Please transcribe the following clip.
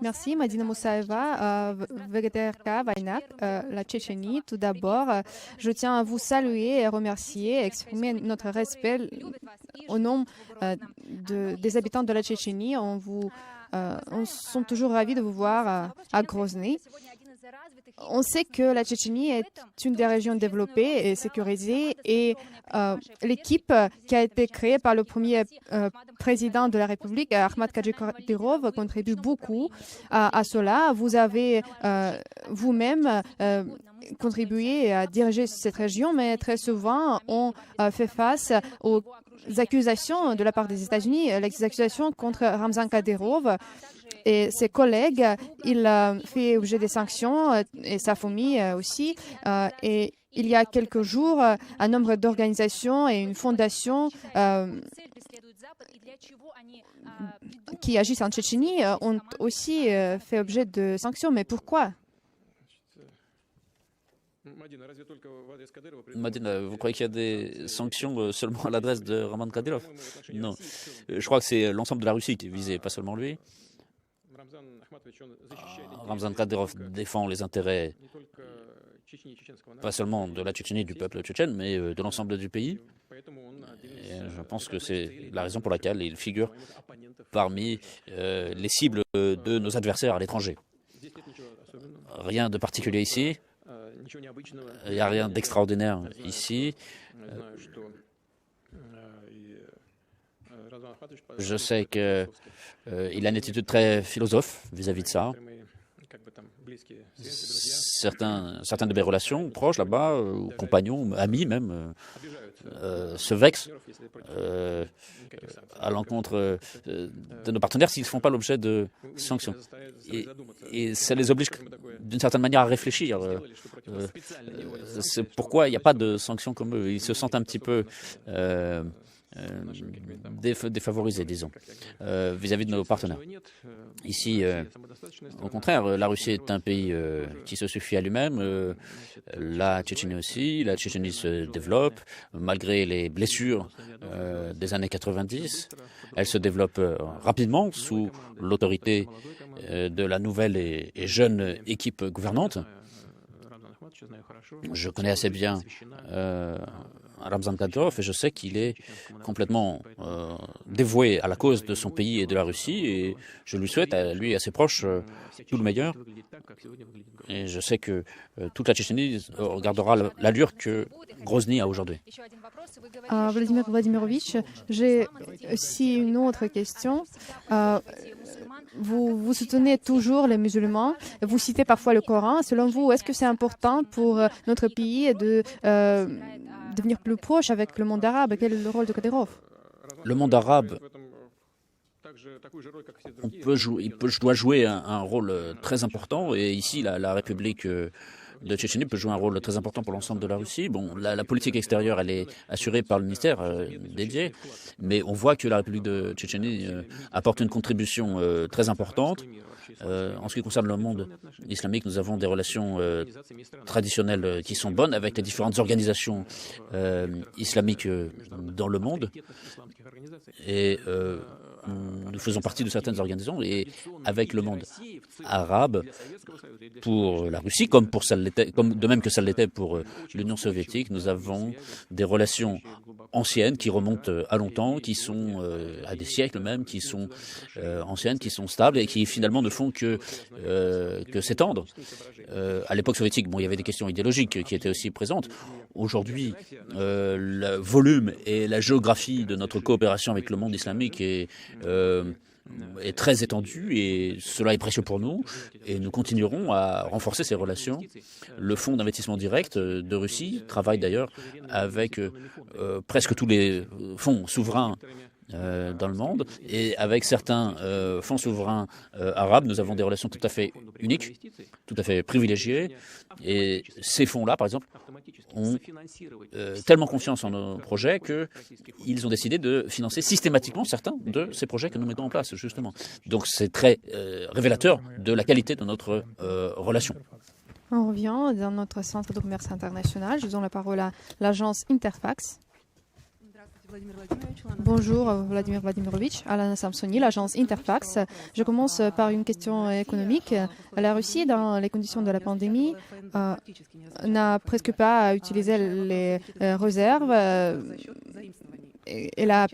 Merci, Madina Moussaeva, VGTRK, Vainak, la Tchétchénie. Tout d'abord, je tiens à vous saluer et remercier, exprimer notre respect au nom des habitants de la Tchétchénie. On sont toujours ravis de vous voir à Grozny. On sait que la Tchétchénie est une des régions développées et sécurisées et l'équipe qui a été créée par le premier président de la République, Ahmad Kadyrov, contribue beaucoup à cela. Vous avez vous-même contribué à diriger cette région, mais très souvent, on fait face aux accusations de la part des États-Unis, les accusations contre Ramzan Kadyrov et ses collègues. Il fait objet des sanctions et sa famille aussi. Et il y a quelques jours, un nombre d'organisations et une fondation qui agissent en Tchétchénie ont aussi fait objet de sanctions. Mais pourquoi? Madina, vous croyez qu'il y a des sanctions seulement à l'adresse de Ramzan Kadyrov? Non. Je crois que c'est l'ensemble de la Russie qui est visé, pas seulement lui. Ramzan Kadyrov défend les intérêts pas seulement de la Tchétchénie, du peuple tchétchène, mais de l'ensemble du pays. Et je pense que c'est la raison pour laquelle il figure parmi les cibles de nos adversaires à l'étranger. Rien de particulier ici. Il n'y a rien d'extraordinaire ici. Je sais qu'il a une attitude très philosophe vis-à-vis de ça. Certaines de mes relations proches là-bas, compagnons, amis même, se vexent à l'encontre de nos partenaires s'ils ne font pas l'objet de sanctions. Et ça les oblige d'une certaine manière à réfléchir. C'est pourquoi il n'y a pas de sanctions comme eux. Ils se sentent un petit peu défavorisés, disons, vis-à-vis de nos partenaires. Ici, au contraire, la Russie est un pays qui se suffit à lui-même, la Tchétchénie aussi. La Tchétchénie se développe, malgré les blessures des années 90. Elle se développe rapidement sous l'autorité de la nouvelle et jeune équipe gouvernante. Je connais assez bien Ramzan Kadyrov et je sais qu'il est complètement dévoué à la cause de son pays et de la Russie, et je lui souhaite, à lui et à ses proches, tout le meilleur. Et je sais que toute la Tchétchénie regardera l'allure que Grozny a aujourd'hui. Vladimir Vladimirovitch, j'ai aussi une autre question. Vous soutenez toujours les musulmans, vous citez parfois le Coran. Selon vous, est-ce que c'est important pour notre pays de devenir plus proche avec le monde arabe? Quel est le rôle de Kadyrov? Le monde arabe doit jouer un rôle très important, et ici la République de Tchétchénie peut jouer un rôle très important pour l'ensemble de la Russie. Bon, la politique extérieure, elle est assurée par le ministère dédié, mais on voit que la République de Tchétchénie apporte une contribution très importante. En ce qui concerne le monde islamique, nous avons des relations traditionnelles qui sont bonnes avec les différentes organisations islamiques dans le monde. Et nous faisons partie de certaines organisations, et avec le monde arabe, pour la Russie, comme de même que ça l'était pour l'Union soviétique, nous avons des relations anciennes qui remontent à longtemps, qui sont à des siècles même, qui sont anciennes, qui sont stables et qui finalement ne font que s'étendre. À l'époque soviétique, bon, il y avait des questions idéologiques qui étaient aussi présentes. Aujourd'hui, le volume et la géographie de notre coopération avec le monde islamique est très étendue, et cela est précieux pour nous, et nous continuerons à renforcer ces relations. Le fonds d'investissement direct de Russie travaille d'ailleurs avec presque tous les fonds souverains dans le monde, et avec certains fonds souverains arabes, nous avons des relations tout à fait uniques, tout à fait privilégiées, et ces fonds-là, par exemple, ont tellement confiance en nos projets qu'ils ont décidé de financer systématiquement certains de ces projets que nous mettons en place, justement. Donc c'est très révélateur de la qualité de notre relation. On revient dans notre centre de commerce international. Je donne la parole à l'agence Interfax. Bonjour Vladimir Vladimirovitch, Alana Samsoni, l'agence Interfax. Je commence par une question économique. La Russie, dans les conditions de la pandémie, n'a presque pas utilisé les réserves. Elle a